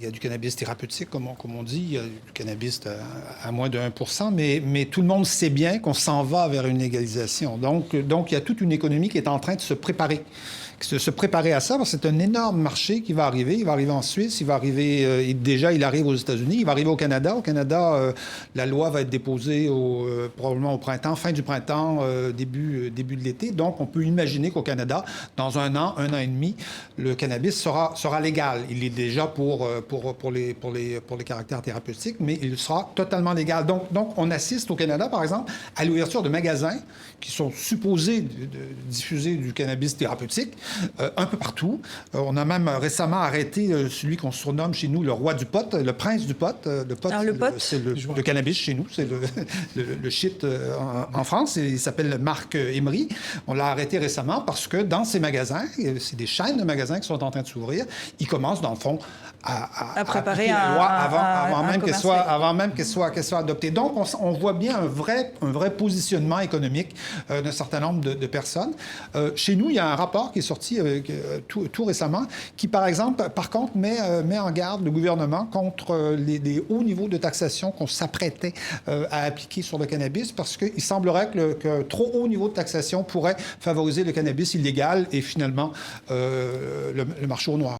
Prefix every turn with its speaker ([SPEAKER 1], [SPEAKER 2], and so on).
[SPEAKER 1] Il y a du cannabis thérapeutique, comme on dit. Il y a du cannabis à moins de 1 mais tout le monde sait bien qu'on s'en va vers une légalisation. Donc, il y a toute une économie qui est en train de se préparer. Se préparer à ça, parce que c'est un énorme marché qui va arriver. Il va arriver en Suisse, il va arriver... déjà, il arrive aux États-Unis, il va arriver au Canada. Au Canada, la loi va être déposée probablement au printemps, fin du printemps, début de l'été. Donc, on peut imaginer qu'au Canada, dans un an et demi, le cannabis sera légal. Il est déjà pour les caractères thérapeutiques, mais il sera totalement légal. Donc, on assiste au Canada, par exemple, à l'ouverture de magasins qui sont supposés diffuser du cannabis thérapeutique un peu partout. On a même récemment arrêté celui qu'on surnomme chez nous le roi du pot, le prince du pot. Le pot, c'est le cannabis chez nous, c'est le shit en France. Il s'appelle Marc Emery. On l'a arrêté récemment parce que dans ces magasins, c'est des chaînes de magasins qui sont en train de s'ouvrir, ils commencent, dans le fond,
[SPEAKER 2] à préparer
[SPEAKER 1] la loi avant même qu'elle soit adoptée. Donc, on voit bien un vrai positionnement économique d'un certain nombre de personnes. Chez nous, il y a un rapport qui est sorti tout récemment qui, par contre, met en garde le gouvernement contre les hauts niveaux de taxation qu'on s'apprêtait à appliquer sur le cannabis parce qu'il semblerait que trop haut niveau de taxation pourrait favoriser le cannabis illégal et finalement le marché au noir.